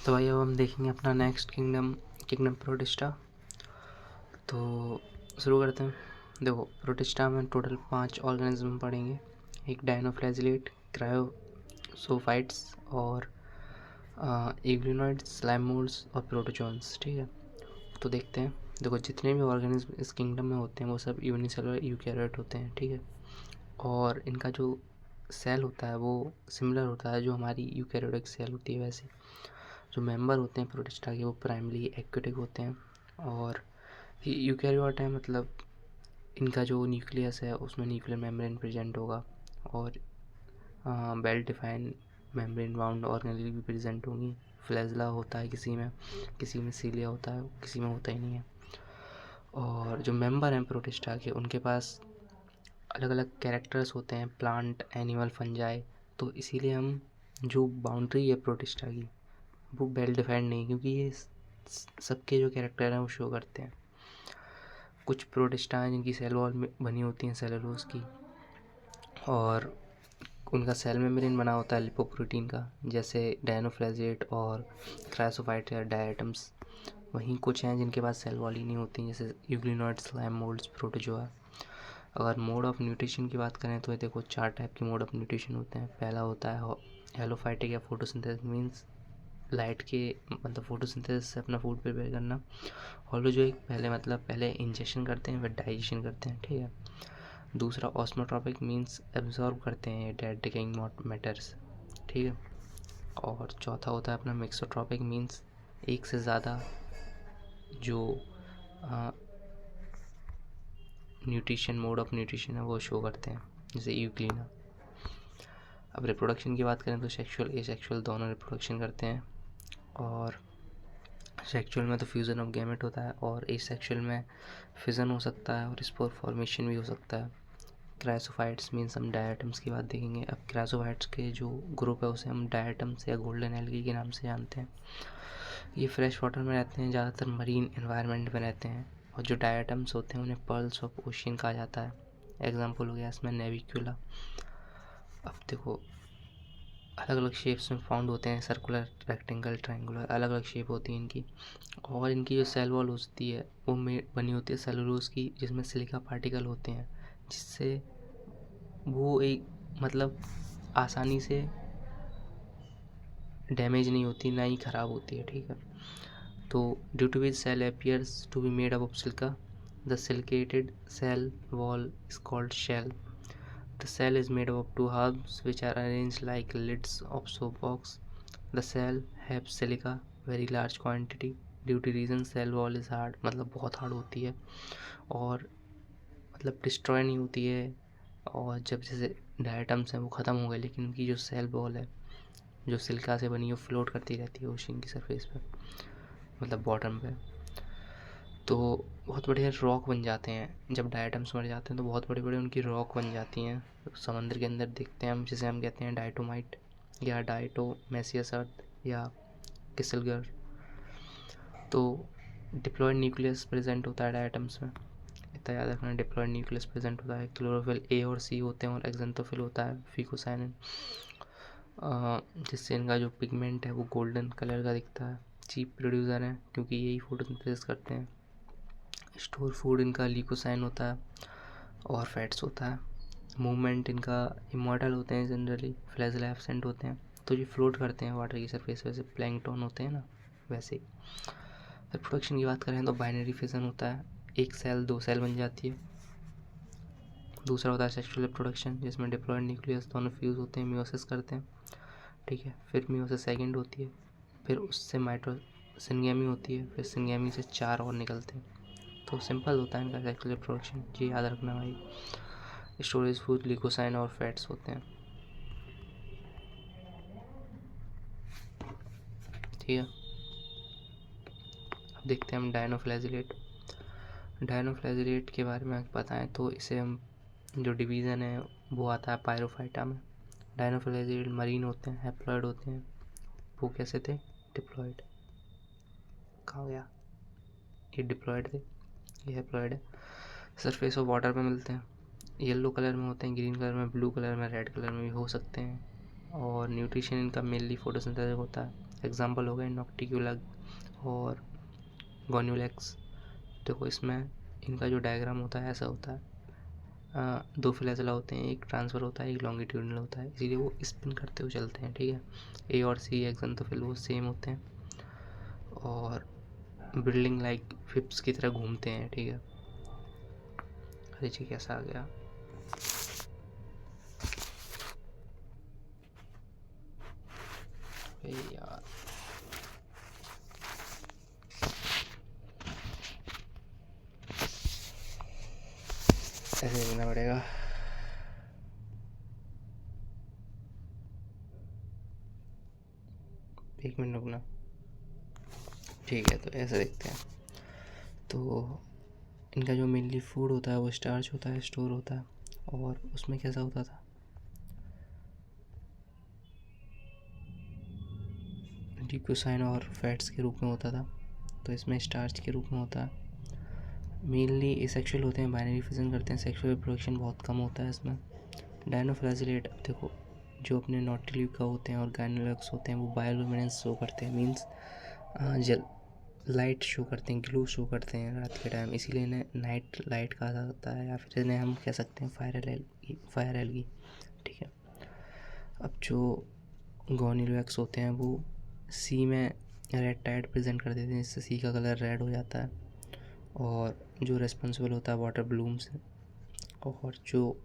तो भाई अब हम देखेंगे अपना नेक्स्ट किंगडम प्रोटिस्टा। तो शुरू करते हैं। देखो, प्रोटिस्टा में टोटल 5 ऑर्गेनिज्म पढ़ेंगे। एक डायनोफ्लैजिलेट, क्रायोसोफाइट्स और इग्लिनॉइड्स, स्लाइम मोल्ड्स और प्रोटोजोन्स। ठीक है, तो देखते हैं। देखो, जितने भी ऑर्गेनिज्म इस किंगडम में होते हैं वो सब यूनिसेलुलर यूकैरियोट होते हैं। ठीक है, और इनका जो सेल होता है वो सिमिलर होता है जो हमारी यूकैरियोटिक सेल होती है वैसे। जो मेंबर होते हैं प्रोटिस्टा के वो प्राइमरी एक्वेटिक होते हैं, और यूकैरियोट है मतलब इनका जो न्यूक्लियस है उसमें न्यूक्लियर मेम्ब्रेन प्रेजेंट होगा, और well defined membrane bound organelle भी प्रेजेंट होंगी। फ्लैजला होता है किसी में सीलिया होता है, किसी में होता ही नहीं है। और जो मेंबर हैं प्रोटिस्टा के उनके पास अलग अलग कैरेक्टर्स होते हैं, प्लांट, एनिमल, फंजाई। तो इसीलिए हम जो बाउंड्री है प्रोटिस्टा की वो वेल डिफाइंड नहीं, क्योंकि ये सबके जो कैरेक्टर हैं वो शो करते हैं। कुछ प्रोटिस्टा हैं जिनकी सेल वॉल में बनी होती हैं सेलुलोज की, और उनका सेल मेम्ब्रेन बना होता है लिपोप्रोटीन का, जैसे डायनोफ्लैजिएट और क्रायोसोफाइट या डायटम्स। वहीं कुछ हैं जिनके पास सेल वॉल ही नहीं होती, जैसे यूग्लिनॉइड्स, स्लाइम मोल्ड्स, प्रोटोजोआ। अगर मोड ऑफ न्यूट्रिशन की बात करें तो ये देखो 4 टाइप के मोड ऑफ न्यूट्रिशन होते हैं। पहला होता है हेलोफाइटिक या फोटोसिंथेसिस, मीन्स लाइट के मतलब फोटोसिंथेसिस से अपना फूड प्रिपेयर करना। और जो एक पहले इंजेक्शन करते हैं फिर डाइजेशन करते हैं। ठीक है, दूसरा ऑस्मोट्रॉपिक, मीन्स एब्जॉर्ब करते हैं डेड डिकेइंग मैटर्स। ठीक है, और चौथा होता है अपना मिक्सोट्रॉपिक, मीन्स एक से ज़्यादा जो न्यूट्रिशन मोड ऑफ न्यूट्रिशन है वो शो करते हैं, जैसे यूक्लिना। अब रिप्रोडक्शन की बात करें तो सेक्सुअल एसेक्सुअल दोनों रिप्रोडक्शन करते हैं, और सेक्सुअल में तो फ्यूज़न ऑफ गैमेट होता है, और एसेक्सुअल में फिजन हो सकता है और स्पोर फॉर्मेशन भी हो सकता है। क्रायोसोफाइट्स मीन्स हम डायटम्स की बात देखेंगे। अब क्रायोसोफाइट्स के जो ग्रुप है उसे हम डायटम्स या गोल्डन एल्गी के नाम से जानते हैं। ये फ्रेश वाटर में रहते हैं, ज़्यादातर मरीन एनवायरनमेंट में रहते हैं, और जो डायटम्स होते हैं उन्हें पर्ल्स ऑफ ओशियन कहा जाता है। एग्जाम्पल हो गया इसमें नेविक्यूला। अब देखो, अलग अलग शेप्स में फाउंड होते हैं, सर्कुलर, रेक्टेंगल, ट्रायंगुलर, अलग अलग शेप होती है इनकी। और इनकी जो सेल वॉल होती है वो बनी होती है सेलुलोज की, जिसमें सिलिका पार्टिकल होते हैं, जिससे वो एक मतलब आसानी से डैमेज नहीं होती, ना ही ख़राब होती है। ठीक है, तो due to which cell appears to be made up of silica, the silicated cell wall is called shell. The shell is made up of 2 halves which are arranged like lids of soap box. The shell have silica very large quantity due to reason cell wall is hard, मतलब बहुत hard होती है और मतलब destroy नहीं होती है। और जब जैसे डायटम्स हैं वो ख़त्म हो गए, लेकिन उनकी जो सेल वॉल है जो सिल्का से बनी है फ्लोट करती रहती है ओशन की सरफेस पर, मतलब बॉटम पे। तो बहुत बढ़िया रॉक बन जाते हैं जब डायटम्स मर जाते हैं, तो बहुत बड़े बड़े उनकी रॉक बन जाती हैं समंदर के अंदर दिखते हैं हम, जिसे हम कहते हैं डाइटोमाइट या डाइटोमेसियस अर्थ या किसलगर। तो डिप्लॉयड न्यूक्लियस प्रेजेंट होता है डायटम्स में, इतना याद रखना, डिप्लॉयड न्यूक्लियस प्रेजेंट होता है। क्लोरोफिल ए और सी होते हैं, और एक्जेंथोफिल होता है फिकोसाइनिन, जिससे इनका जो पिगमेंट है वो गोल्डन कलर का दिखता है। चीप प्रोड्यूसर हैं क्योंकि यही फोटोसिंथेसिस करते हैं। स्टोर फूड इनका ल्यूकोसाइन होता है और फैट्स होता है। मूवमेंट इनका इमॉर्टल होते हैं जनरली, फ्लैजला एब्सेंट होते हैं, तो ये फ्लोट करते हैं वाटर की सरफेस, वैसे प्लैंकटन होते हैं ना वैसे ही। फिर प्रोडक्शन की बात करें तो बाइनरी फिजन होता है, एक सेल 2 सेल बन जाती है। दूसरा होता है सेक्सुअल रिप्रोडक्शन, जिसमें डिप्लॉयड न्यूक्लियस दोनों फ्यूज़ होते हैं, मियोसिस करते हैं। ठीक है, फिर मियोसिस सेकेंड होती है, फिर उससे सिंगेमी होती है, फिर सिंगेमी से 4 और निकलते हैं। तो सिंपल होता है इनका सेक्सुअल रिप्रोडक्शन, ये याद रखना भाई। स्टोरेज फूड ल्यूकोसाइन और फैट्स होते हैं। ठीक है, अब देखते हैं हम डायनोफ्लैजिलेट के बारे में बताएं तो इसे हम जो डिवीज़न है वो आता है पायरोफाइटा में। डायनोफ्लैजिलेट मरीन होते हैं, हैप्लॉइड होते हैं। वो कैसे थे? डिप्लॉयड। कहाँ गया? ये डिप्लॉयड थे, ये हैप्लॉयड है। सरफेस ऑफ वाटर पे मिलते हैं, येलो कलर में होते हैं, ग्रीन कलर में, ब्लू कलर में, रेड कलर में भी हो सकते हैं। और न्यूट्रिशन इनका मेनली फोटोसिंथेसिस होता है। एग्जांपल हो गए नॉक्टिक्यूला और गोन्यूलेक्स। देखो इसमें इनका जो डायग्राम होता है ऐसा होता है, दो फ्लैजेला होते हैं, एक ट्रांसफर होता है, एक लॉन्गिट्यूडनल होता है, इसीलिए वो स्पिन करते हुए चलते हैं, ठीक है। ए और सी एक्संथोफिल वो सेम होते हैं और बिल्डिंग लाइक फिप्स की तरह घूमते हैं, ठीक है। अरे जी कैसा आ गया। यार ऐसे देखना पड़ेगा। एक मिनट रुकना। ठीक है, तो ऐसे देखते हैं। तो इनका जो मेनली फूड होता है वो स्टार्च होता है, स्टोर होता है। और उसमें कैसा होता था, ल्यूकोसाइन और फैट्स के रूप में होता था। तो इसमें स्टार्च के रूप में होता है। मेनली एसेक्सुअल होते हैं, बाइनरी फिजन करते हैं, सेक्सुअल रिप्रोडक्शन बहुत कम होता है इसमें। डायनोफ्लाजिलेट, अब देखो जो अपने नॉटिल्यूका होते हैं और गाइनोलक्स होते हैं वो बायोलुमिनेंस शो करते हैं, मीन्स जल लाइट शो करते हैं, ग्लो शो करते हैं रात के टाइम, इसीलिए इन्हें नाइट लाइट कहा जाता है, या फिर इन्हें हम कह सकते हैं फायर एलगी, ठीक है। अब जो गोनिलवैक्स होते हैं वो सी में रेड टाइड प्रेजेंट कर देते हैं, जिससे सी का कलर रेड हो जाता है। और जो रेस्पॉन्सिबल होता है वाटर ब्लूम से। और जो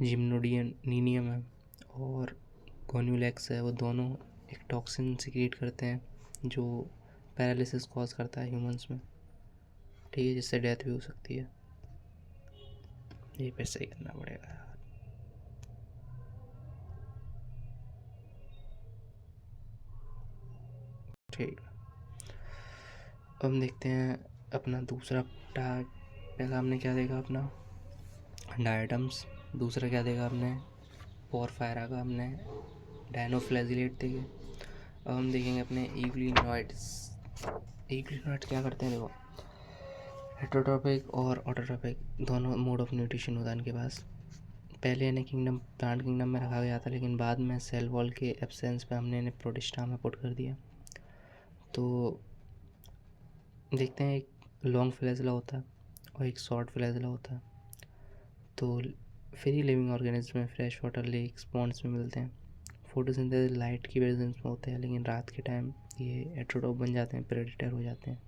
जिम्नोडियन नीनियम है और गोन्यूलेक्स है वो दोनों एक टॉक्सिन सिक्रिएट करते हैं जो पैरालिसिस कॉज करता है ह्यूमंस में, ठीक है, जिससे डेथ भी हो सकती है। ये फिर सही करना पड़ेगा यार। ठीक है, अब हम देखते हैं अपना दूसरा टास्क। पहला हमने क्या देखा अपना डायटम्स, दूसरा क्या देखा हमने पोरफायरा का, हमने डायनोफ्लैजिलेट देखे। अब हम देखेंगे अपने यूग्लिनॉइड्स। यूग्लिनॉइड्स क्या करते हैं, देखो हेटरोट्रॉपिक और ऑटोट्रॉपिक दोनों मोड ऑफ न्यूट्रिशन होता है इनके पास। पहले इन्हें किंगडम प्लांट किंगडम में रखा गया था, लेकिन बाद में सेल वॉल के एब्सेंस पे हमने इन्हें प्रोटिस्टा में पुट कर दिया। तो देखते हैं, एक लॉन्ग फ्लैजला होता है और एक शॉर्ट फ्लैजला होता है। तो फ्री लिविंग ऑर्गेनिज्म में फ्रेश वाटर लेक्स पॉन्ड्स में मिलते हैं। फोटोसिंथेसिस लाइट की प्रेजेंस में होते हैं, लेकिन रात के टाइम ये हेटेरोट्रॉप बन जाते हैं, प्रेडेटर हो जाते हैं।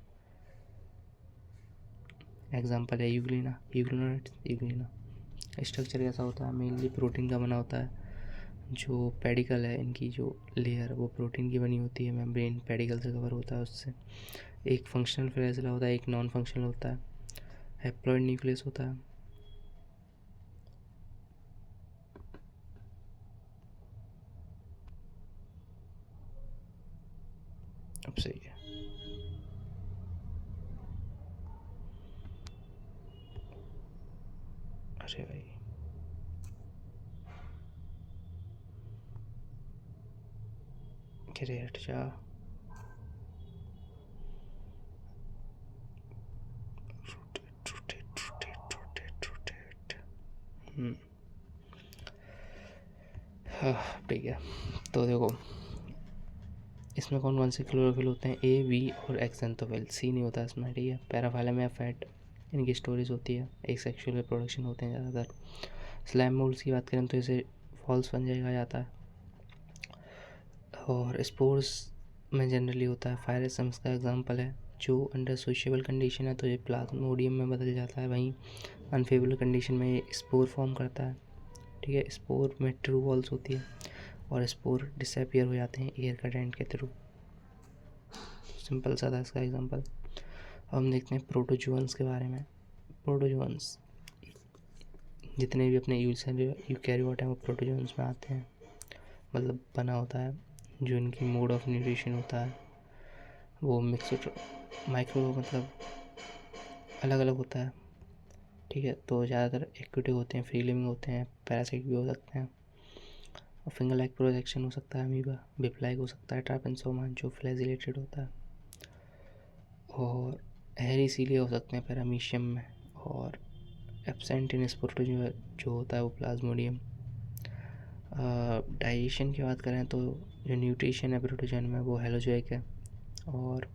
एग्जांपल है यूग्लिना। स्ट्रक्चर कैसा होता है, मेनली प्रोटीन का बना होता है। जो पेडिकल है इनकी जो लेयर वो प्रोटीन की बनी होती है, मेम्ब्रेन पेडिकल से कवर होता है उससे। एक फंक्शनल फ्लैजेला होता है, एक नॉन फंक्शनल होता है। हैप्लॉइड न्यूक्लियस होता है। अब सही है। अरे भाई अरे हट जा। हाँ ठीक है, तो देखो इसमें कौन कौन से क्लोरोफिल होते हैं, ए बी और एक्सेंथोफिल, सी नहीं होता इसमें, ठीक है। पैराफाइलम या फैट इनकी स्टोरेज होती है, एक सेक्सुअल रिप्रोडक्शन होते हैं ज़्यादातर। स्लैम मोल्ड्स की बात करें तो इसे फॉल्स फंजाई कहा जाता है। और स्पोर्स में जनरली होता है, फायरेसम्स का एग्जांपल है। जो अंडर सोशेबल कंडीशन है तो ये प्लाज्मोडियम में बदल जाता है, वहीं अनफेवरेबल कंडीशन में ये स्पोर फॉर्म करता है, ठीक है। स्पोर में ट्रू वॉल्स होती है और स्पोर डिसअपियर हो जाते हैं एयर करंट के थ्रू। सिंपल सा था इसका एग्जांपल। अब हम देखते हैं प्रोटोजोअन्स के बारे में। प्रोटोजोअन्स जितने भी अपने यूकैरियोट हैं वो प्रोटोजोअन्स में आते हैं, मतलब बना होता है। जो इनकी मोड ऑफ न्यूट्रिशन होता है वो मिक्सड माइक्रो मतलब अलग अलग होता है, ठीक है। तो ज़्यादातर एक्विटिव होते हैं, फ्री लिविंग होते हैं, पैरासाइट भी हो सकते हैं। और फिंगर लाइक प्रोजेक्शन हो सकता है, अमीबा बिप लाइक हो सकता है, ट्रापेंसोमा जो फ्लैजिलेटेड होता है। और हेयर इसीलिए हो सकते हैं पैरामीशियम में। और एब्सेंट इन स्पोर्टो जो होता है वो प्लाज्मोडियम। डाइजेशन की बात करें तो जो न्यूट्रिशन है प्रोटोजोन में वो हेलोजोइक है और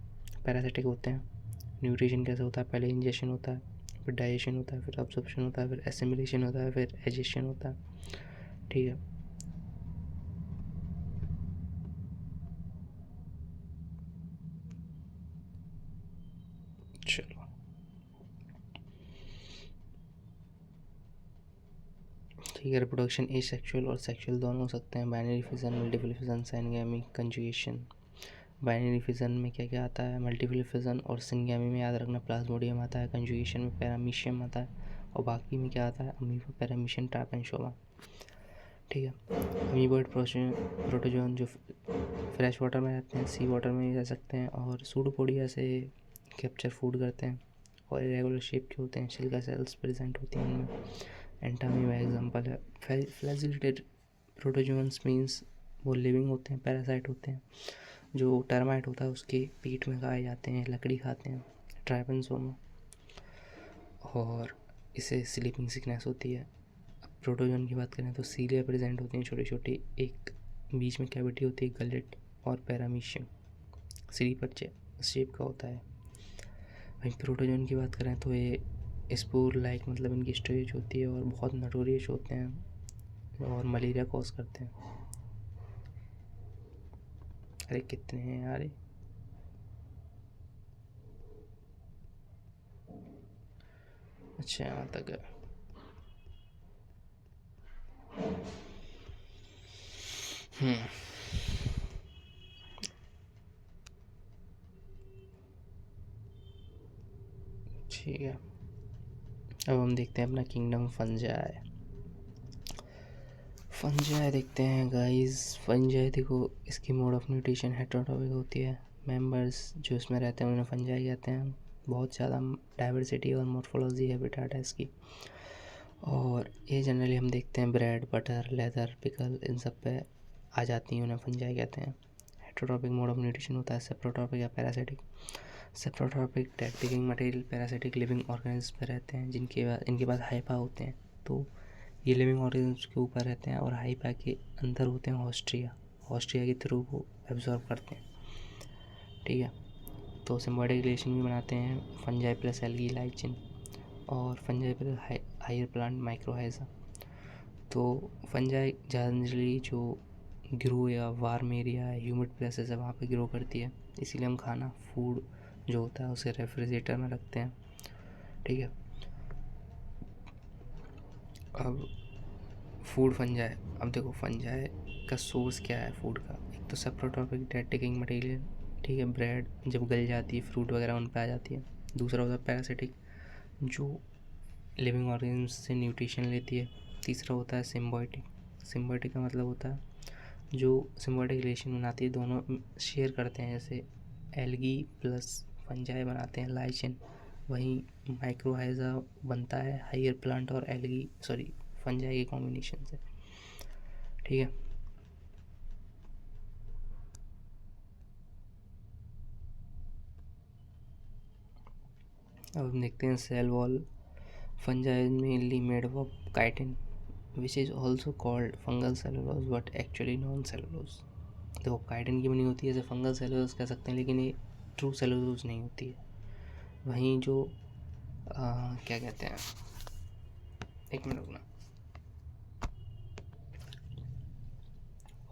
पैरासिटिक होते हैं। न्यूट्रिशन कैसे होता है, पहले इंजेक्शन होता है, फिर डाइजेशन होता है, फिर अब्सॉर्प्शन होता है, फिर एसिमिलेशन होता है, फिर एजेशन होता है। ठीक है, चलो ठीक है। रिप्रोडक्शन एसेक्सुअल और सेक्सुअल दोनों हो सकते हैं। Binary fission, multiple fission, syngamy, conjugation. Binary fission में क्या क्या आता है, मल्टीपल फिजन और सिनगैमी में याद रखना प्लाज्मोडियम आता है, कंजुगेशन में पैरामीशियम आता है और बाकी में क्या आता है, अमीबा, पैरामीशियम, ट्रापेंशोमा। ठीक है, अमीबॉइड प्रोटोजोन जो फ्रेश वाटर में रहते हैं, सी वाटर में भी रह सकते हैं और सूडोपोडिया से कैप्चर फूड करते हैं और इरेगुलर शेप के होते हैं, सिलिका सेल्स प्रेजेंट होती हैं उनमें। एंटामीबा एग्जांपल है। फ्लैजिलेटेड प्रोटोजोन्स मीन्स वो लिविंग होते हैं, पैरासाइट होते हैं। जो टर्माइट होता है उसके पेट में खाए जाते हैं, लकड़ी खाते हैं, ट्राइपेंसोमा। और इसे स्लीपिंग सिकनेस होती है। प्रोटोजोन की बात करें तो सीलिया प्रेजेंट होती हैं छोटी छोटी, एक बीच में कैविटी होती है, गलेट और पैरामीशियम स्लीपर शेप का होता है। वहीं प्रोटोजोन की बात करें तो ये स्पोर लाइक, मतलब इनकी स्टेज होती है और बहुत नटोरियस होते हैं और मलेरिया कॉज करते हैं। अरे कितने हैं यार, अच्छा यहाँ तक है। ठीक है, अब हम देखते हैं अपना किंगडम फंजाई। फंजाई देखते हैं गाइस। फंजाई देखो, इसकी मोड ऑफ न्यूट्रिशन हेटेरोट्रॉपिक होती है। मेंबर्स जो इसमें रहते हैं उन्हें फंजाई कहते हैं। बहुत ज़्यादा डाइवर्सिटी और मॉर्फोलॉजी हैबिटेट है इसकी। और ये जनरली हम देखते हैं ब्रेड, बटर, लेदर, पिकल, इन सब पे आ जाती हैं, उन्हें फंजाई कहते हैं। हेटेरोट्रॉपिक मोड ऑफ न्यूट्रिशन होता है। सेप्रोट्रॉपिक या parasitic. Saprotrophic dead decaying material parasitic living organism पे रहते हैं इनके पास हाइपा होते हैं। तो ये लिविंग ऑर्गेनिज्म के ऊपर रहते हैं और हाइपा के अंदर होते हैं ऑस्ट्रिया के थ्रू वो एब्जॉर्ब करते हैं। ठीक है, तो सिम्बायोटिक रिलेशन भी बनाते हैं फंजाई प्लस एल्गी लाइचिन और फंजाई प्लस हायर प्लांट माइक्रोहाइजा। तो फंजाई जनरली जो ग्रो या वार्म एरिया है, ह्यूमिड प्लेसेस है, वहाँ पे ग्रो करती है। इसीलिए हम खाना, फूड जो होता है उसे रेफ्रिजरेटर में रखते हैं। ठीक है, अब फूड फंजाई। अब देखो फंजाई का सोर्स क्या है फूड का। एक तो सेप्रोट्रॉपिक डेड डिगेइंग मटेरियल, ठीक है, ब्रेड जब गल जाती है, फ्रूट वगैरह उन पर आ जाती है। दूसरा होता है पैरासिटिक, जो लिविंग ऑर्गेनिज्म से न्यूट्रिशन लेती है। तीसरा होता है सिम्बायोटिक। सिम्बायोटिक का मतलब होता है जो सिम्बायोटिक रिलेशन बनाती है, दोनों शेयर करते हैं, जैसे एल्गी प्लस फंजाई बनाते हैं लाइचिन। वहीं माइक्रोहाइजा बनता है हायर प्लांट और एल्गी फंजाई के कॉम्बिनेशन से। ठीक है, अब हम देखते हैं cell wall. Fungi mainly made of chitin which is also called fungal cellulose but actually non cellulose. देखो काइटिन की बनी होती है, जैसे फंगल सेलुलोज कह सकते हैं, लेकिन ये ट्रू सेलुलोज नहीं होती है। वहीं जो क्या कहते हैं, एक मिनट रुकना।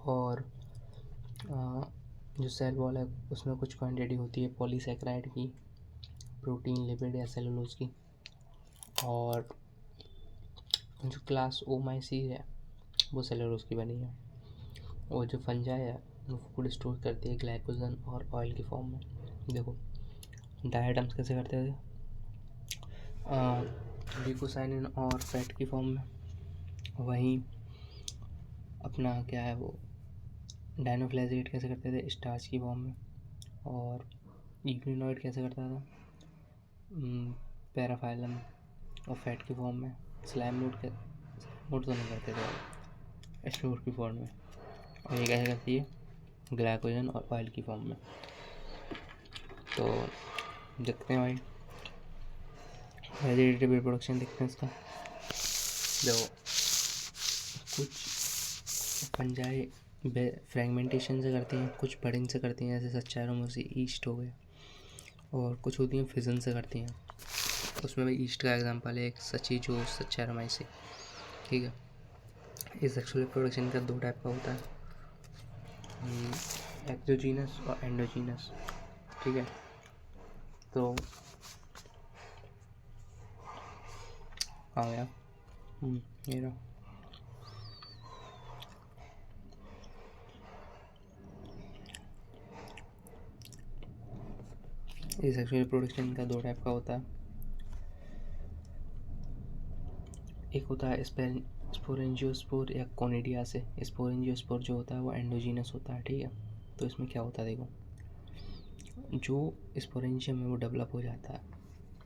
और जो सेल वॉल है उसमें कुछ क्वांटिटी होती है पॉलीसैकेराइड की, प्रोटीन, लिपिड या सेलुलोज की। और जो क्लास ओमाइसी है वो सेलुलोज की बनी है। और जो फंजाई है वो फूड स्टोर करती है ग्लाइकोजन और ऑयल की फॉर्म में। देखो डायटम्स कैसे करते थे, ग्लूकोसाइनिन और फैट की फॉर्म में। वहीं अपना क्या है वो डाइनोफ्लेजेट कैसे करते थे, स्टार्च की फॉर्म में। और इग्निनॉइड कैसे करता था, पैराफाइलम और फैट की फॉर्म में। स्लाइम मोड तो नहीं करते थे, स्टोर की फॉर्म में। और ये कैसे करती है, ग्लाइकोजन और ऑयल की फॉर्म में। तो देखते हैं भाई वेजिटेटिव रिप्रोडक्शन देखते हैं इसका। देखो कुछ फंजाई फ्रेगमेंटेशन से करती हैं, कुछ बडिंग से करती हैं जैसे सच्चारोमोसी ईस्ट हो गए, और कुछ होती हैं फिजन से करती हैं। उसमें भी ईस्ट का एग्जांपल है एक सचीजो सच्चारोमाइसी। ठीक है, इस सेक्सुअल रिप्रोडक्शन का 2 टाइप का होता है, एक्सोजीनस और एंडोजीनस। ठीक है, तो आ गया ये रहा। इस सेक्सुअल रिप्रोडक्शन का 2 टाइप का होता है, एक होता है स्पोरेंजियोस्पोर या कोनिडिया से। स्पोरेंजियोस्पोर जो होता है वो एंडोजीनस होता है। ठीक है, तो इसमें क्या होता है देखो, जो स्पोरेंजियम है वो डेवलप हो जाता है,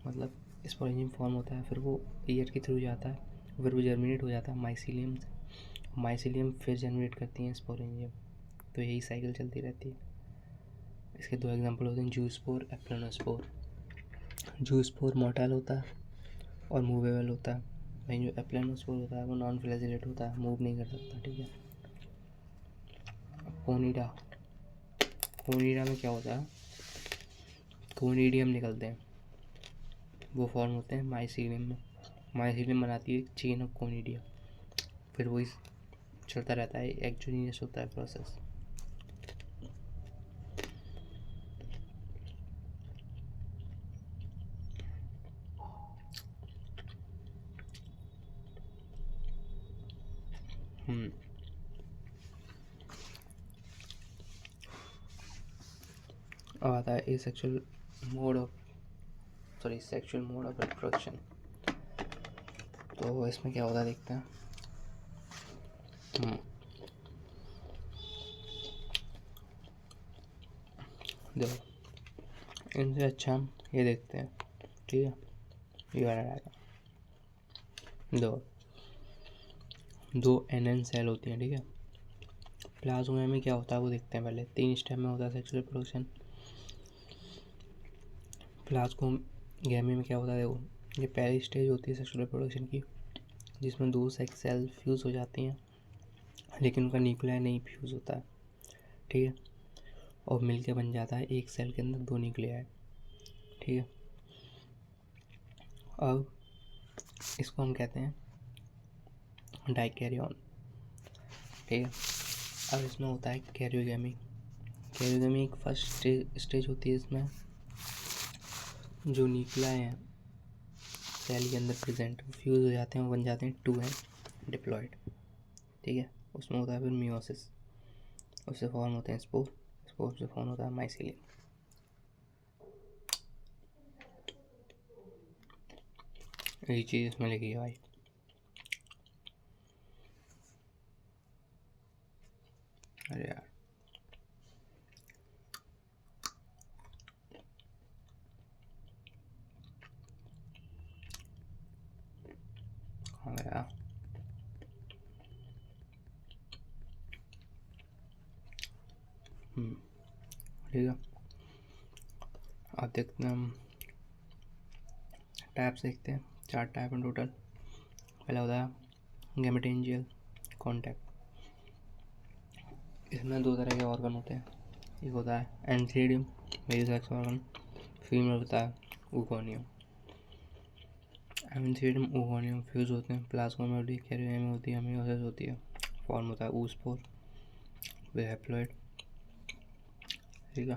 मतलब स्पोरेंजियम फॉर्म होता है, फिर वो एयर के थ्रू जाता है, फिर वो जर्मिनेट हो जाता है माइसीलियम से। माइसीलियम फिर जनरेट करती हैं स्पोरेंजियम, तो यही साइकिल चलती रहती है। इसके 2 एग्जांपल होते हैं, जूस्पोर, एप्लानोस्पोर। जूस्पोर मोटाइल होता है और मूवेबल होता है, वहीं जो एप्लानोस्पोर होता है वो नॉन फ्लैजिलेट होता है, मूव नहीं कर सकता। ठीक है, कोनिडा, कोनिडा में क्या होता है, कोनिडियम निकलते हैं, वो फॉर्म होते हैं माइसीलियम में। माइसीलियम बनाती है एक चेन ऑफ कोनिडिया, फिर वही चलता रहता है, एक्सोजीनियस होता है प्रोसेस। अब आता है सेक्सुअल मोड ऑफ रिप्रोडक्शन। तो इसमें क्या होता है देखते हैं। देखो, इनसे अच्छा हम ये देखते हैं। ठीक है, ये वाला रहेगा, दो NN सेल होती हैं। ठीक है, प्लाज्मा में क्या होता है वो देखते हैं पहले। 3 स्टेप में होता है सेक्सुअल रिप्रोडक्शन। प्लाज्मोगैमी में क्या होता है देखो, ये पहली स्टेज होती है सेक्सुअल रिप्रोडक्शन की, जिसमें 2 सेक्स सेल फ्यूज़ हो जाती हैं, लेकिन उनका न्यूक्लियाई नहीं फ्यूज़ होता है। ठीक है, और मिलके बन जाता है एक सेल के अंदर 2 न्यूक्लियाई। ठीक है, अब इसको हम कहते हैं डाइकैरियन। ठीक है, अब इसमें होता है कैरियोगैमी। कैरियोगैमी एक फर्स्ट स्टेज होती है, इसमें जो न्यूक्लियाई हैं सेल के अंदर प्रेजेंट फ्यूज़ हो जाते हैं, वो बन जाते हैं 2N डिप्लॉयड। ठीक है, उसमें होता है फिर मियोसिस, उससे फॉर्म होते हैं स्पोर, स्पोर से फॉर्म होता है माइसीलियम। ये चीज़ इसमें लिखी है भाई। अरे यार, कहाँ गया। ठीक है, अब देखते हैं हम टाइप्स देखते हैं। 4 टाइप हैं टोटल। पहला होता है गैमेटेंजियल कॉन्टैक्ट। इसमें 2 तरह के ऑर्गन होते हैं, एक होता है एंथीडियम मेल सेक्स ऑर्गन, फीमेल होता है ओगोनियम। एंथीडियम ओगोनियम फ्यूज होते हैं, प्लाज्मा में होती है, कैरियोगैमी होती है, मियोसिस होती है, फॉर्म होता है oospore विद हैप्लॉइड। ठीक है,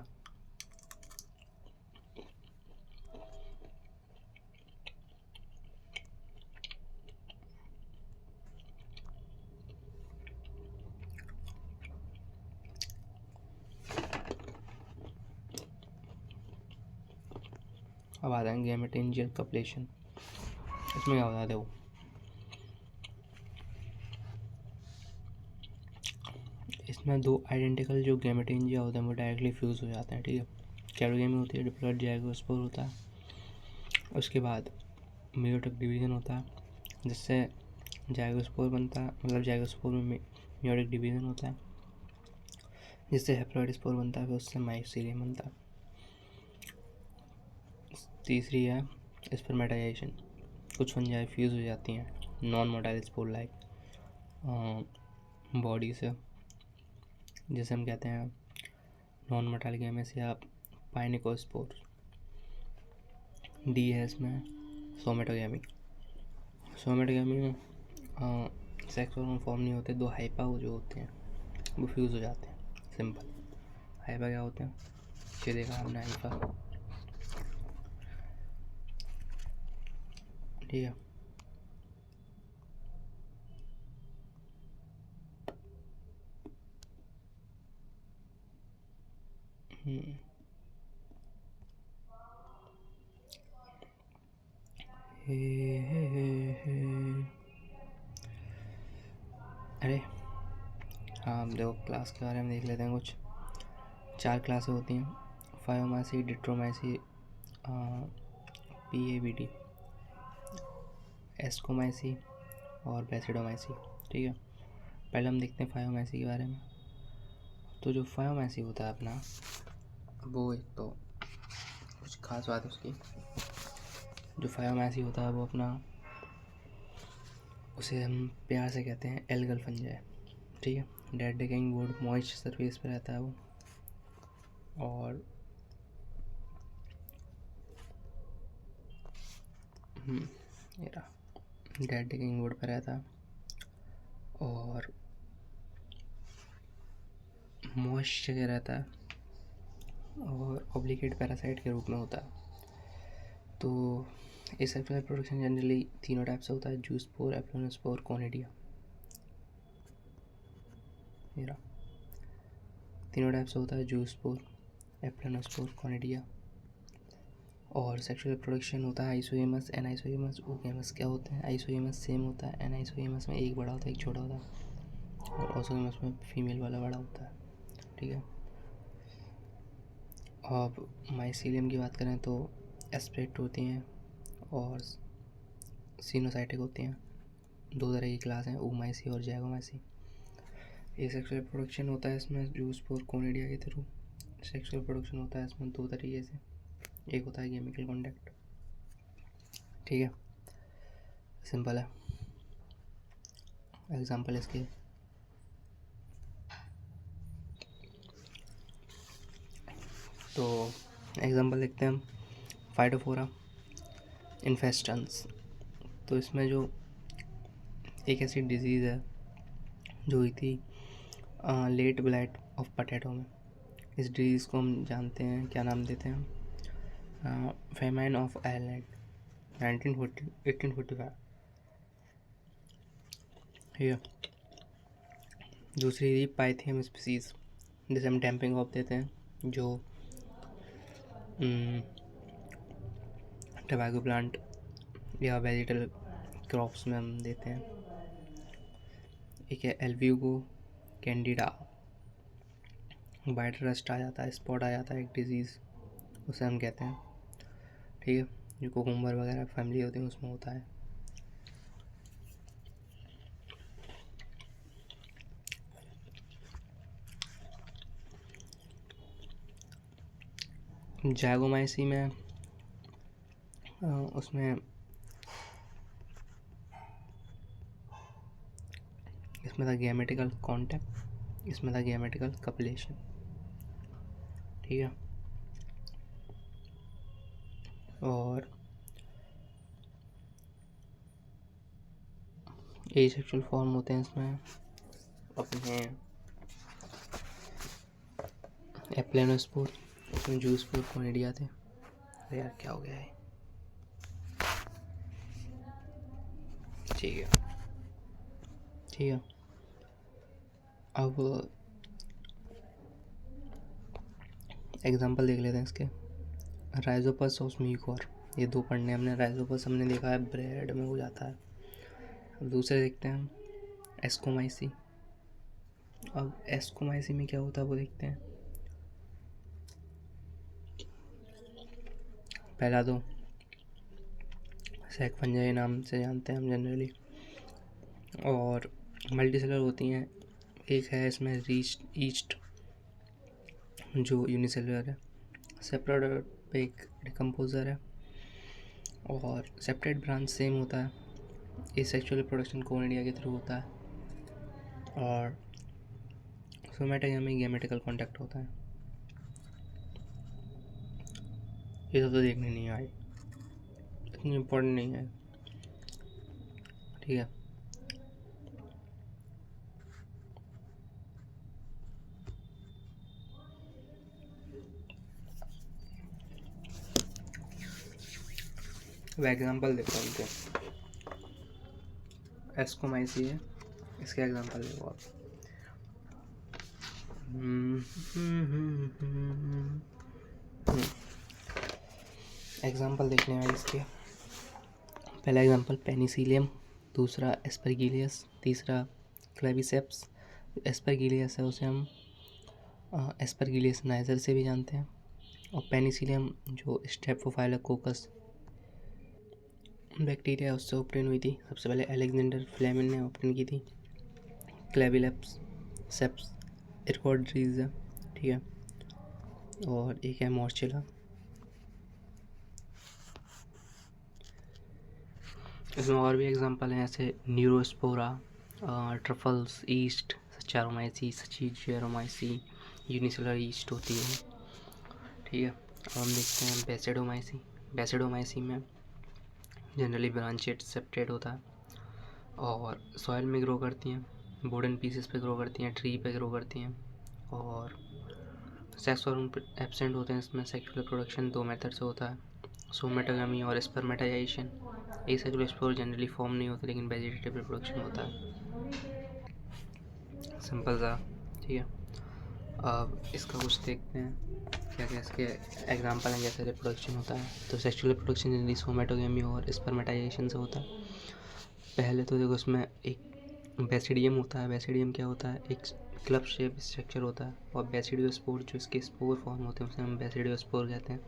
अब आता है गैमेटेंजियल कपलेशन। इसमें क्या होता है देखो, इसमें 2 आइडेंटिकल जो गैमेटेंजिया होते हैं वो डायरेक्टली फ्यूज़ हो जाते हैं। ठीक है, कैरियोगैमी होती है, डिप्लॉयड जाइगोस्पोर होता है, उसके बाद मेयोटिक डिवीज़न होता है, जिससे जाइगोस्पोर बनता है, मतलब जाइगोस्पोर में मेयोटिक डिवीज़न होता है, जिससे हैप्लॉइड स्पोर बनता है, फिर उससे माइसीलियम बनता है। तीसरी है स्पर्मेटाइजेशन। कुछ फंजाई फ्यूज़ हो जाती हैं non motile spore like body से, जैसे हम कहते हैं नॉन मेटालिक एमएस या पाइनिकोस्पोर। डी है इसमें सोमेटोगेमी। सोमेटोगेमी में सेक्स हार्मोन फॉर्म नहीं होते, दो हाइपा जो होते हैं वो फ्यूज़ हो जाते हैं। सिंपल। हाइपा क्या होते हैं, ये देखा हमने हाइपा, ठीक है। अरे हाँ, हम देखो क्लास के बारे में देख लेते हैं कुछ। 4 क्लासें होती हैं, फायोमाइसी, डिट्रोमाइसी, PABD, एस्कोमाइसी और बेसिडोमाइसी, ठीक है। पहले हम देखते हैं फायोमाइसी के बारे में। तो जो फायोमाइसी होता है अपना, वो एक तो कुछ खास बात है उसकी। जो फायोमाइसी होता है वो अपना, उसे हम प्यार से कहते हैं एल्गल फंजाई, ठीक है। Dead decaying would moist surface पे रहता है वो, और ये रहा, डेड डिकेइंग वुड पे रहता है और मॉइस्ट जगह रहता है और ऑब्लिगेट पैरासाइट के रूप में होता है। तो एसेक्सुअल रिप्रोडक्शन जनरली तीनों टाइप से होता है, जूस्पोर, एप्लोनोस्पोर, कोनिडिया। ये रहा, तीनों टाइप से होता है, जूस्पोर, एप्लोनोस्पोर, कोनिडिया। और सेक्सुअल रिप्रोडक्शन होता है आइसोगेमस, एनाइसोगेमस, ओगेमस। क्या होते हैं, आइसोगेमस सेम होता है, एनाइसोगेमस में एक बड़ा होता है एक छोटा होता है, और ऑसोगेमस में फीमेल वाला बड़ा होता है, ठीक है। अब माइसीलियम की बात करें तो एस्पेक्ट होती हैं और सीनोसाइटिक होती हैं। 2 तरह की क्लास हैं, ओमाइसी और जैगोमाइसी। एसेक्सुअल रिप्रोडक्शन होता है इसमें जूस्पोर, कोनिडिया के थ्रू। सेक्सुअल रिप्रोडक्शन होता है इसमें 2 तरीके से, एक होता है केमिकल कॉन्टैक्ट, ठीक है। सिंपल है। एग्जाम्पल इसके, तो एग्जांपल देखते हैं हम, फाइटोफोरा इन्फेस्टेंस। तो इसमें जो एक ऐसी डिजीज़ है जो हुई थी लेट ब्लाइट ऑफ पटेटो में। इस डिजीज़ को हम जानते हैं, क्या नाम देते हैं हम, फेमाइन ऑफ आयरलैंड 1845, ठीक है। दूसरी थी पाइथियम स्पीसीज़, जिसे हम डैम्पिंग ऑफ देते हैं, जो टबैको प्लांट या वेजिटल क्रॉप्स में हम देते हैं। एक है एल्विगो कैंडिडा, वाइट रस्ट आ जाता है, स्पॉट आ जाता है, एक डिजीज़, उसे हम कहते हैं, ठीक है। जो कुकुम्बर वगैरह फैमिली होती है उसमें होता है। जैगोमाइसी में उसमें इसमें था गैमेटिकल कॉन्टैक्ट, इसमें था गैमेटिकल कपलेशन, ठीक है। और एसेक्सुअल फॉर्म होते हैं इसमें अपने एप्लेनोस्पोर, उसमें जूस्पोर, कोनिडिया थे। अरे यार क्या हो गया है, ठीक है, ठीक है। अब एग्जांपल देख लेते हैं इसके, राइजोपस और म्यूकोर। ये 2 पढ़ने हमने। राइजोपस हमने देखा है ब्रेड में हो जाता है। अब दूसरे देखते हैं हम, एस्कोमाइसी। अब एस्कोमाइसी में क्या होता है वो देखते हैं। पहला तो सैक फंजाई नाम से जानते हैं हम जनरली, और मल्टीसेलर होती हैं। एक है इसमें ईस्ट जो यूनिसेलुलर है, सेपरेट पे एक डिकम्पोजर है, और सेपरेट ब्रांच सेम होता है। एसेक्सुअल रिप्रोडक्शन कोनिडिया के थ्रू होता है, और सोमेटोगेमी में गैमेटिकल कॉन्टैक्ट होता है। ये सब तो देखने नहीं आए, इतनी इम्पोर्टेंट नहीं है, ठीक है। अब एग्जांपल देखो उनके, एस्कोमाइसी है, इसके एग्जांपल देखो आप। एग्जांपल देखने में इसके, पहला एग्जांपल पेनिसिलियम, दूसरा एस्परगिलियस, तीसरा क्लेविसेप्स। एस्परगिलियस है उसे हम एस्परगिलियस नाइजर से भी जानते हैं, और पेनिसिलियम जो स्टेफोफाइलोकोकस बैक्टीरिया उससे ओपन हुई थी, सबसे पहले अलेक्जेंडर फ्लेमिन ने ओपन की थी। क्लेविलेप्स सेप्स इरकोड्रीज है, ठीक है, और एक है मॉर्चेला। इसमें और भी एग्जांपल हैं, ऐसे Neurospora, truffles, yeast, Saccharomyces, Schizosaccharomyces, unicellular yeast होती है, ठीक है। अब हम देखते हैं बेसिडोमाइसी। बेसिडोमाइसी में जनरली ब्रांचेड सेप्टेड होता है और सॉइल में ग्रो करती हैं, वुडन पीसेस पे ग्रो करती हैं, ट्री पे ग्रो करती हैं, और सेक्स हार्मोन एब्सेंट होते हैं। इसमें सेक्सुअल प्रोडक्शन 2 मेथड से होता है, सोमेटोगामी और spermatization. Asexual spore generally form नहीं होते, लेकिन वेजिटेटिव रिप्रोडक्शन होता है, सिंपल सा, ठीक है। अब इसका कुछ देखते हैं क्या क्या इसके एग्जांपल हैं जैसे रिप्रोडक्शन होता है। तो सेक्सुअल रिप्रोडक्शन जनरली सोमेटोगामी और स्पर्मेटाइजेशन से होता है। पहले तो देखो इसमें एक बेसिडियम होता है। बेसिडियम क्या होता है, एक क्लब शेप स्ट्रक्चर होता है, और बेसिडियोस्पोर जो इसके स्पोर फॉर्म होते हैं उसे हम बेसिडियोस्पोर कहते हैं।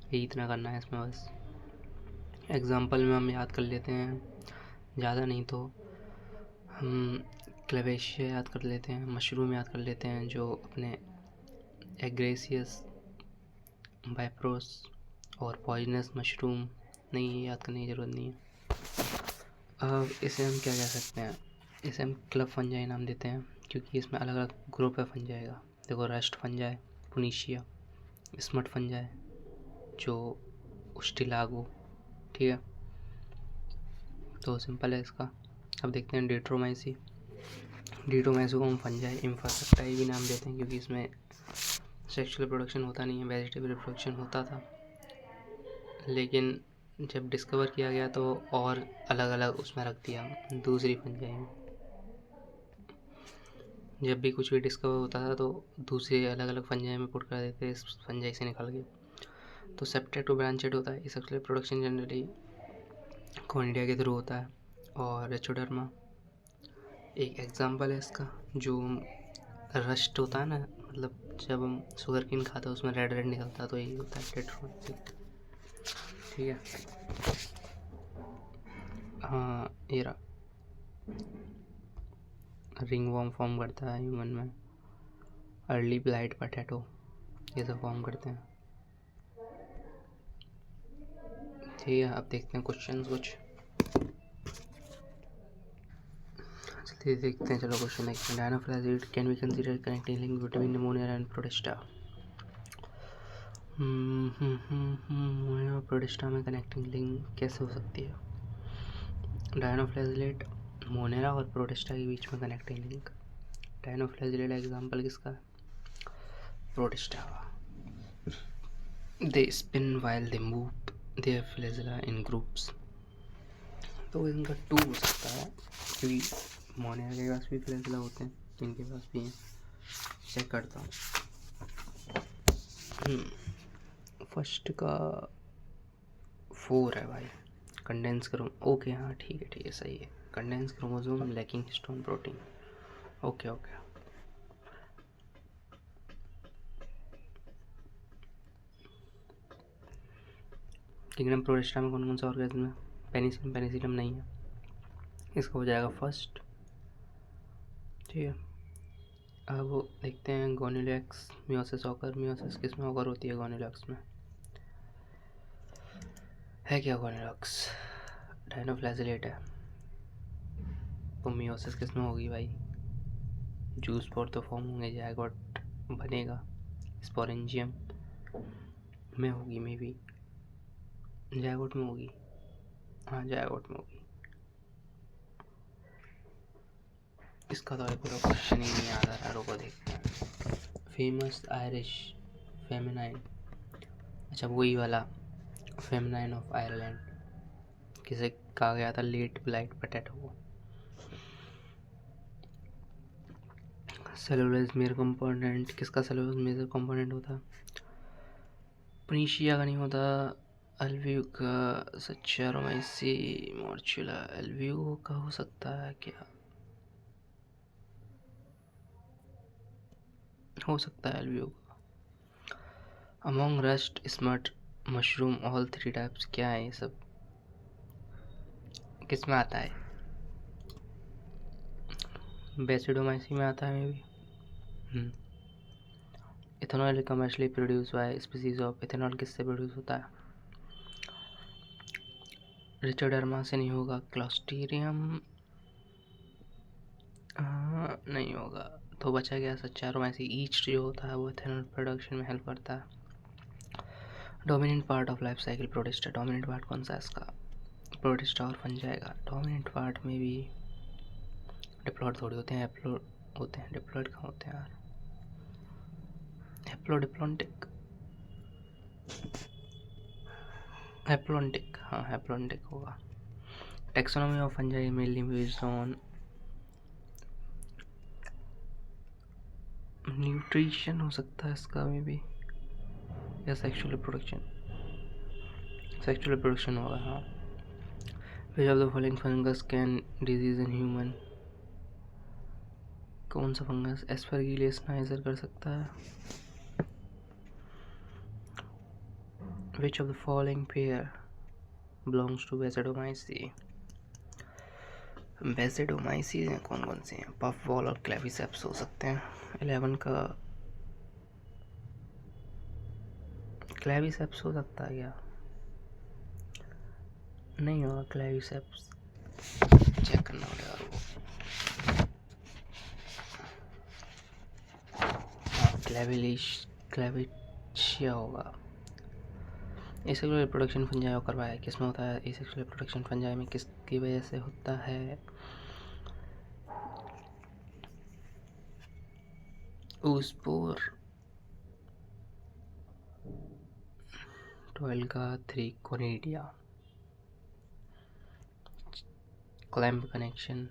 यही इतना करना है इसमें बस। एग्जांपल में हम याद कर लेते हैं, ज़्यादा नहीं तो हम क्लेवेशिया याद कर लेते हैं, मशरूम याद कर लेते हैं जो अपने एग्रेसियस, बाइप्रोस और पॉइजनस मशरूम, नहीं याद करने की ज़रूरत नहीं है। अब इसे हम क्या कह सकते हैं, इसे हम क्लब फंजाई नाम देते हैं, क्योंकि इसमें अलग अलग ग्रुप है फंजाई का। देखो रस्ट फंजाई, पुनीशिया, स्मट फंजाई, जो उस्टिलागो, ठीक है। तो सिंपल है इसका। अब देखते हैं डिट्रोमाइसी। डिट्रोमाइसी को हम फंजाई इंफ्रास्ट्रक्टाई भी नाम देते हैं, क्योंकि इसमें सेक्सुअल प्रोडक्शन होता नहीं है, वेजिटेबल रिप्रोडक्शन होता था, लेकिन जब डिस्कवर किया गया तो और अलग अलग उसमें रख दिया दूसरी फंजाई में। जब भी कुछ भी डिस्कवर होता था तो दूसरे अलग अलग फंजाई में पुट कर देते, इस फंजाई से निकल के। तो सेप्टेड टू ब्रांचेड होता है। सेक्सुअल प्रोडक्शन जनरली कॉनिडिया के थ्रू होता है। और रेचोडर्मा एक एग्जांपल है इसका, जो रस्ट होता है ना, मतलब जब हम शुगर केन खाते हैं उसमें रेड रेड निकलता है, तो यही होता है टेट्रोमाइसी, ठीक है। हाँ ये रहा, रिंग वॉर्म फॉर्म करता है ह्यूमन में, अर्ली ब्लाइट पोटैटो ये सब फॉर्म करते हैं, ठीक है। अब देखते हैं क्वेश्चन कुछ, चलिए देखते हैं। चलो क्वेश्चन देखते हैं। Dinoflagellate can be consider connecting link between Monera and Protista. Monera और प्रोटिस्टा में कनेक्टिंग लिंक कैसे हो सकती है? डायनोफ्लैजिलेट मोनेरा और प्रोटिस्टा के बीच में कनेक्टिंग लिंक। डायनोफ्लैजिलेट एग्जांपल किसका है? प्रोटिस्टा का। They spin while they move their flagella in groups. तो इनका टू हो सकता है, क्योंकि मोनेरा के पास भी फ्लैजिला होते हैं, इनके पास भी हैं। चेक करता हूँ। फर्स्ट का 4 है भाई, कंडेंस क्रोम, ओके हाँ ठीक है सही है। Condense chromosome lacking histone protein, okay okay. Kingdom protista में कौन कौन सा ऑर्गेनिज्म है? पेनिसिलियम, पेनिसिलियम नहीं है, इसका हो जाएगा फर्स्ट, ठीक है। अब देखते हैं गोनिलैक्स मियोसिस ऑकर। मियोसिस किस में ऑकर होती है? गोनिलैक्स में है क्या? गोनिलैक्स डायनोफ्लैजिलेट है, तो मियोसिस किस में होगी भाई? जूस स्पोर तो फॉर्म होंगे, जायगोट बनेगा, स्पोरेंजियम में होगी, मे बी जायगोट में होगी, हाँ जायगोट में होगी। इसका तो पूरा क्वेश्चन ही नहीं आता रहा, रुको देखते हैं। फेमस आयरिश फेमिनाइन, अच्छा वही वाला फेमिनाइन ऑफ आयरलैंड, किसे कहा गया था लेट ब्लाइट पोटैटो को। सेलुलोज मेजर कंपोनेंट, किसका सेलुलोज मेजर कंपोनेंट होता? प्नीशिया का नहीं होता, अल्वियो का, सच्चारोमाइसी, मॉर्चुला, अल्वियो का हो सकता है क्या? हो सकता है अल्वियो का। Among rust, smut, mushroom, all three types, क्या है ये सब, किस में आता है? बेसिडोमाइसी में आता है may be. Ethanol commercially produce by species of, ethanol किससे प्रोड्यूस होता है? रिचर्डर्मा से नहीं होगा, क्लॉस्ट्रिडियम नहीं होगा, तो बचा गया सच्चारोमाइसी। ईस्ट जो होता है वो इथेनॉल प्रोडक्शन में हेल्प करता है। Dominant part of life cycle protista, dominant part कौन सा है इसका? प्रोटिस्टा और फंजाई का डोमिनेंट पार्ट में भी डिप्लॉइड थोड़ी होते हैं, एप्लॉइड होते हैं। डिप्लॉइड कहाँ होते हैं यार? हैप्लोडिप्लॉन्टिक, हैप्लॉन्टिक, हाँ हैप्लॉन्टिक होगा। Taxonomy of fungi mainly based on nutrition हो सकता है इसका में भी, या सेक्सुअल रिप्रोडक्शन, सेक्सुअल रिप्रोडक्शन होगा हाँ। Which of the following fungus can disease in human, कौन सा फंगस एस्परगिलियस नाइजर कर सकता है? Which of the following pair belongs to Basidiomycetes, Basidiomycetes कौन कौन से हैं? पफ बॉल और क्लेविसेप्स हो सकते हैं। 11 का क्लेविसेप्स हो सकता है क्या? नहीं होगा क्लेविसेप्स, चेक करना पड़ेगा वो। हाँ क्लेविशिया होगा। एसेक्सुअल रिप्रोडक्शन फंजाई करवाया किस में होता है? एसेक्सुअल रिप्रोडक्शन फंजाई में किसकी वजह से होता है? ऊस्पोर, टोएल्गा थ्रिकोनिडिया, क्लैम्प कनेक्शन,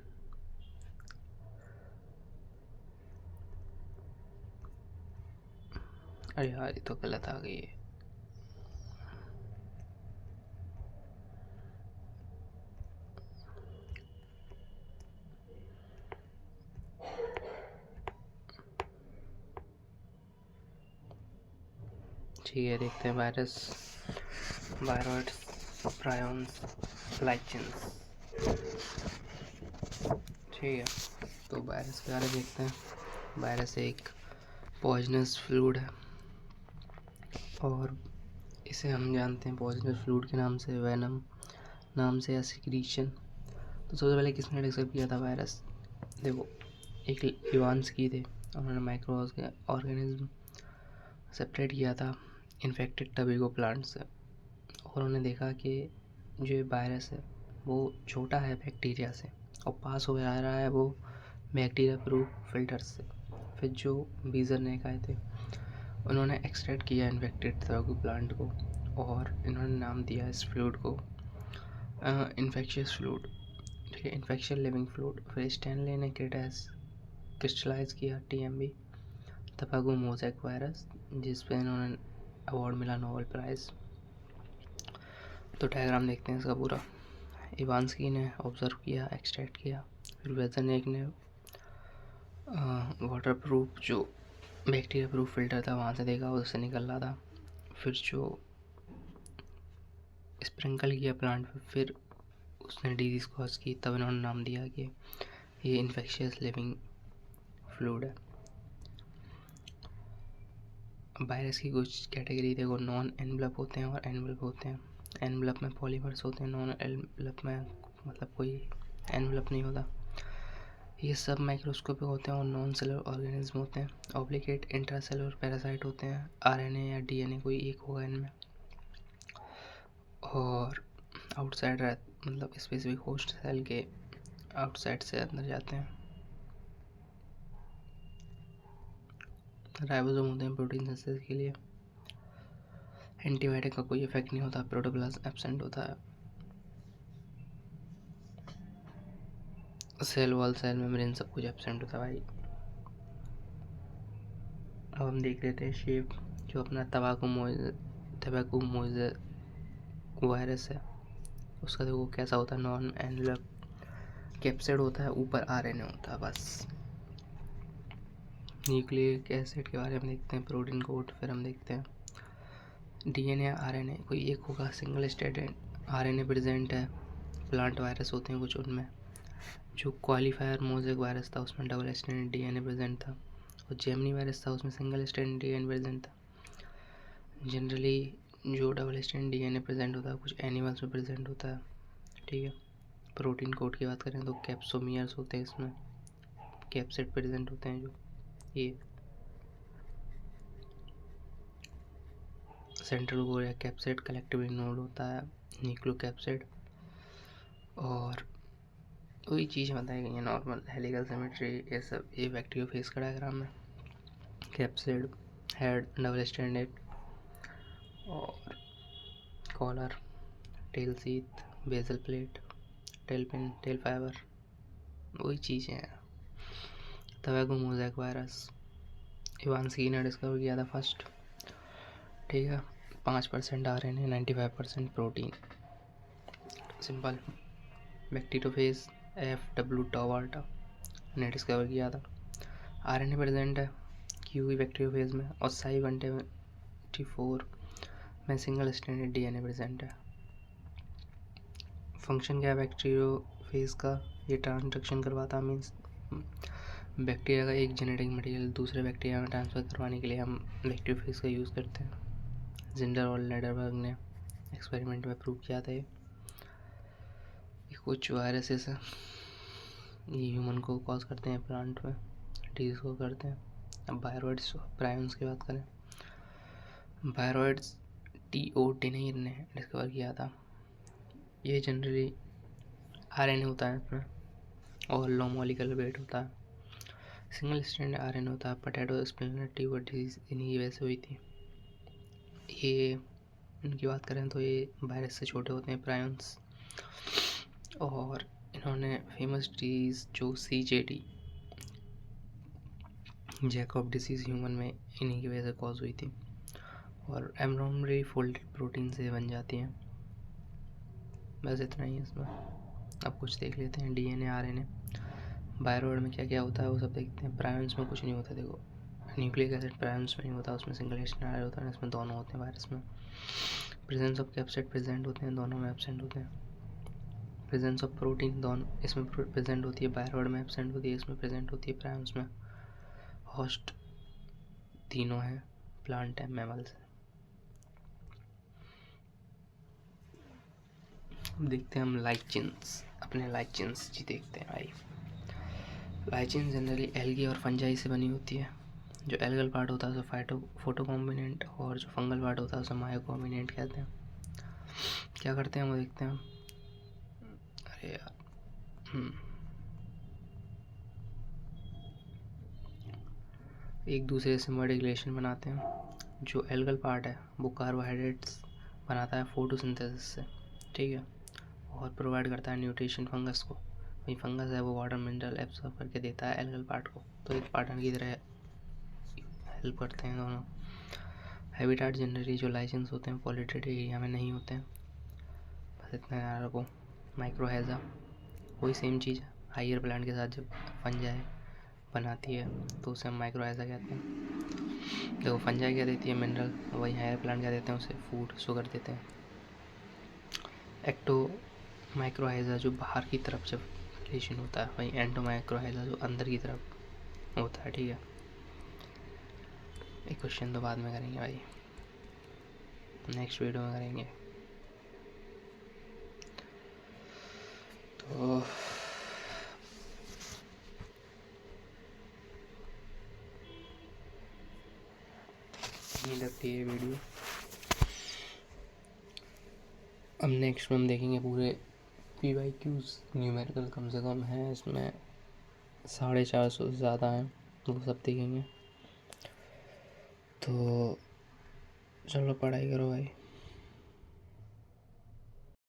अरे यार ये तो गलत आ गई है। ठीक है देखते हैं वायरस, वायरॉइड्स, प्रायॉन्स, लाइचेंस। ठीक है तो वायरस के बारे में देखते हैं। वायरस एक पॉइजनस फ्लूइड है और इसे हम जानते हैं पॉइजनस फ्लूइड के नाम से, वेनम नाम से या सिक्रीशन। तो सबसे पहले किसने डिस्कवर किया था वायरस? देखो एक इवांस्की थे, उन्होंने माइक्रो ऑर्गेनिज्म सेपरेट किया था इन्फेक्टेड टबैको प्लांट से, और उन्होंने देखा कि जो वायरस है वो छोटा है बैक्टीरिया से और पास हो जा रहा है वो बैक्टीरिया प्रूफ फिल्टर से। फिर जो बीजर ने आए थे उन्होंने एक्सट्रैक्ट किया इन्फेक्टेड टबैको प्लांट को और इन्होंने नाम दिया इस फ्लूइड को इन्फेक्शियस फ्लूइड, ठीक है, इन्फेक्शन लिविंग फ्लूइड। फिर स्टैनले ने क्रिस्टलाइज किया TMB टबैको मोज़ेक वायरस, जिस पे इन्होंने अवार्ड मिला नोबेल प्राइज़। तो डायग्राम देखते हैं इसका पूरा। इवांस्की ने ऑब्जर्व किया, एक्सट्रैक्ट किया, फिर वेजनेक ने वाटर प्रूफ जो बैक्टीरिया प्रूफ फिल्टर था वहाँ से देखा, उससे निकल रहा था। फिर जो स्प्रिंकल किया प्लांट पे, फिर उसने डिजीज़ कॉज की, तब इन्होंने नाम दिया कि ये इन्फेक्शियस लिविंग फ्लूइड है। वायरस की कुछ कैटेगरी देखो, नॉन एनवलप होते हैं और एनवलप होते हैं। एनवलप में पॉलीमर्स होते हैं, नॉन एनवलप में मतलब कोई एनवलप नहीं होता। ये सब माइक्रोस्कोपिक होते हैं और नॉन सेलुलर ऑर्गेनिज्म होते हैं। ऑब्लिगेट इंट्रासेलुलर पैरासाइट होते हैं, आरएनए या डीएनए कोई एक होगा इनमें। और आउटसाइड मतलब स्पेसिफिक होस्ट सेल के आउटसाइड से अंदर जाते हैं। राइबोसोम होते हैं प्रोटीन सिंथेसिस के लिए। एंटीबायोटिक का कोई इफेक्ट नहीं होता, प्रोटोप्लाज्म एब्सेंट होता है। सेल वॉल, सेल मेम्ब्रेन सब कुछ एब्सेंट होता है भाई। अब हम देख लेते हैं शेप। जो अपना तबाकुमोइज वायरस है उसका देखो कैसा होता है। नॉन एनुलर कैप्सिड होता है, ऊपर आरएनए होता है बस। न्यूक्लिक एसिड के बारे में देखते हैं, प्रोटीन कोड, फिर हम देखते हैं डीएनए या आरएनए कोई एक होगा। सिंगल स्ट्रैंडेड आरएनए प्रेजेंट है। प्लांट वायरस होते हैं कुछ उनमें। जो क्वालिफायर मोज़ेक वायरस था उसमें डबल स्ट्रैंडेड डीएनए प्रेजेंट था, और जेमिनी वायरस था उसमें सिंगल स्ट्रैंडेड डीएनए प्रेजेंट था। जनरली जो डबल स्ट्रैंड डीएनए प्रेजेंट होता है कुछ एनिमल्स में प्रेजेंट होता है, ठीक है। प्रोटीन कोड की बात करें तो कैप्सोमियर्स होते हैं, इसमें कैप्सिड प्रेजेंट होते हैं। जो ये सेंट्रल कोर या कैप्सिड, कलेक्टिव नोड होता है न्यूक्लियोकैप्सिड। और वही चीज़ बताई गई है नॉर्मल हेलिकल सिमेट्री, ये सब। ये बैक्टीरियोफेज का डायग्राम है। कैप्सिड, हेड डबल स्ट्रैंडेड, और collar, tail sheath, basal plate, tail pin, tail fibre, वही चीज़ें हैं। तबाको मोज़ेक वायरस इवांस्की ने डिस्कवर किया था फर्स्ट, ठीक है। 5% RNA, 95% protein, simple. Bacteriophage F.W. टॉवर्टा ने डिस्कवर किया था। आरएनए प्रेजेंट है क्यूई बैक्टीरियोफेज में, और Cy174 में सिंगल स्ट्रैंडेड डीएनए प्रेजेंट है। फंक्शन क्या है बैक्टीरियोफेज का? ये ट्रांसडक्शन करवाता, मीन्स बैक्टीरिया का एक जेनेटिक मटेरियल दूसरे बैक्टीरिया में ट्रांसफ़र करवाने के लिए हम बैक्टीरियोफेज का यूज़ करते हैं। जिंडर और लेडरबर्ग ने एक्सपेरिमेंट में प्रूव किया था ये कुछ वायरसेस हैं ये ह्यूमन को कॉज करते हैं, प्लांट में डिजीज को करते हैं। अब बायरॉइड्स प्रायंस की बात करें, बायरॉइड्स T.O. टेनेर ने डिस्कवर किया था। ये जनरली आरएनए होता है इसमें, और लो मॉलिक्यूलर वेट होता है। सिंगल स्ट्रैंड आरएनए होता है। पोटैटो स्प्लिंटर ट्यूबर डिजीज इन्हीं की वजह से हुई थी। ये इनकी बात करें तो ये वायरस से छोटे होते हैं, प्रायंस। और इन्होंने फेमस डिजीज जो CJD, जैकब डिसीज़, ह्यूमन में इन्हीं की वजह से कॉज हुई थी, और एब्नॉर्मली फोल्डेड प्रोटीन से बन जाती हैं। बस इतना ही है इसमें। अब कुछ देख लेते हैं डीएनए आरएनए। बायरॉइड में क्या क्या होता है वो सब देखते हैं। प्रायंस में कुछ नहीं होता, देखो न्यूक्लिक एसिड प्रायंस में नहीं होता, उसमें सिंगल स्ट्रैंड होता है, इसमें दोनों होते हैं वायरस में। प्रेजेंस ऑफ कैप्सिड प्रेजेंट होते हैं, दोनों में एब्सेंट होते हैं। प्रेजेंस ऑफ प्रोटीन दोनों इसमें प्रेजेंट होती है, बायरॉइड में एब्सेंट होती है, इसमें प्रेजेंट होती है प्रायंस में। होस्ट तीनों हैं, प्लांट है, मैमल्स है। अब देखते हैं हम लाइचिन्स, अपने लाइचिन्स जी देखते हैं भाई। लाइचिन जनरली एल्गी और फंजाई से बनी होती है। जो एल्गल पार्ट होता है उसे फोटोकॉम्बिनेंट, और जो फंगल पार्ट होता है उसे मायोकॉम्बिनेंट कहते हैं। क्या करते हैं वो देखते हैं। अरे यार एक दूसरे से सिम्बायोटिक रिलेशन बनाते हैं। जो एल्गल पार्ट है वो कार्बोहाइड्रेट्स बनाता है फोटोसिंथेसिस से, ठीक है, और प्रोवाइड करता है न्यूट्रिशन फंगस को। वही फंगस है वो वाटर मिनरल एब्सॉर्ब करके देता है एल्गल पार्ट को, तो एक पार्टनर की तरह हेल्प करते हैं दोनों। हैबिटाट जनरली जो लाइसेंस होते हैं पॉल्यूटेड एरिया में नहीं होते हैं, बस इतना याद रखो। माइक्रोहेजा वही सेम चीज़ है, हायर प्लांट के साथ जब फंजाई बनाती है तो उसे हम माइक्रोहेजा कहते हैं। देखो फंजाई क्या देती है? मिनरल। वही हायर प्लांट क्या देते हैं? उसे फूड, शुगर देते हैं। एक्टो माइक्रोहाइजा जो बाहर की तरफ जब रिलेशन होता है, वही एंटो माइक्रोहाइजा जो अंदर की तरफ होता है, ठीक है। एक क्वेश्चन तो बाद में करेंगे भाई, नेक्स्ट वीडियो में करेंगे। तो इतनी लगती है वीडियो। अब नेक्स्ट में हम देखेंगे पूरे PYQs न्यूमेरिकल कम से कम है इसमें 450 से ज़्यादा हैं, वो सब देखेंगे। तो चलो पढ़ाई करो भाई।